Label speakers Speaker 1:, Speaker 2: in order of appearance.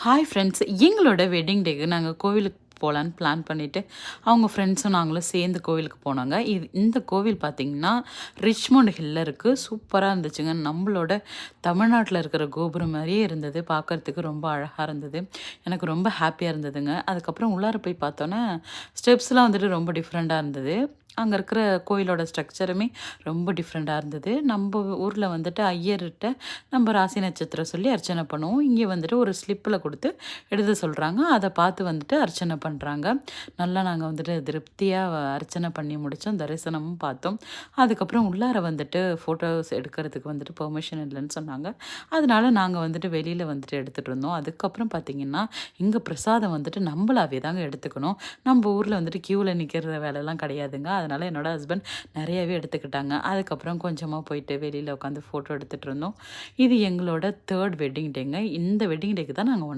Speaker 1: Hi friends, எங்களோட wedding டேக்கு நாங்கள் கோவிலுக்கு போகலான்னு பிளான் பண்ணிவிட்டு அவங்க ஃப்ரெண்ட்ஸும் நாங்களும் சேர்ந்து கோவிலுக்கு போனாங்க. இந்த கோவில் பார்த்திங்கன்னா ரிச்மண்ட் ஹில்லில் இருக்குது. சூப்பராக இருந்துச்சுங்க. நம்மளோட தமிழ்நாட்டில் இருக்கிற கோபுரம் மாதிரியே இருந்தது. பார்க்குறதுக்கு ரொம்ப அழகாக இருந்தது. எனக்கு ரொம்ப ஹாப்பியாக இருந்ததுங்க. அதுக்கப்புறம் உள்ளார போய் பார்த்தோன்னே ஸ்டெப்ஸ்லாம் வந்துட்டு ரொம்ப டிஃப்ரெண்ட்டாக இருந்தது. அங்கே இருக்கிற கோயிலோட ஸ்ட்ரக்சருமே ரொம்ப டிஃப்ரெண்ட்டாக இருந்தது. நம்ம ஊரில் வந்துட்டு ஐயர்கிட்ட நம்ம ராசி நட்சத்திரம் சொல்லி அர்ச்சனை பண்ணுவோம். இங்கே வந்துட்டு ஒரு ஸ்லிப்பில் கொடுத்து எழுத சொல்கிறாங்க. அதை பார்த்து வந்துட்டு அர்ச்சனை பண்ணுறாங்க. நல்லா நாங்கள் வந்துட்டு திருப்தியாக அர்ச்சனை பண்ணி முடித்தோம். தரிசனமும் பார்த்தோம். அதுக்கப்புறம் உள்ளார வந்துட்டு ஃபோட்டோஸ் எடுக்கிறதுக்கு வந்துட்டு பெர்மிஷன் இல்லைன்னு சொன்னாங்க. அதனால நாங்கள் வந்துட்டு வெளியில் வந்துட்டு எடுத்துகிட்டு இருந்தோம். அதுக்கப்புறம் பார்த்திங்கன்னா இங்கே பிரசாதம் வந்துட்டு நம்மளாவே தாங்க எடுத்துக்கணும். நம்ம ஊரில் வந்துட்டு க்யூவில் நிற்கிற வேலைலாம் கிடையாதுங்க. அதனால் என்னோடய ஹஸ்பண்ட் நிறையவே எடுத்துக்கிட்டாங்க. அதுக்கப்புறம் கொஞ்சமாக போயிட்டு வெளியில் உட்காந்து ஃபோட்டோ எடுத்துகிட்டு இருந்தோம். இது எங்களோட 3rd வெட்டிங் டேங்க. இந்த வெட்டிங் டேக்கு தான் நாங்கள்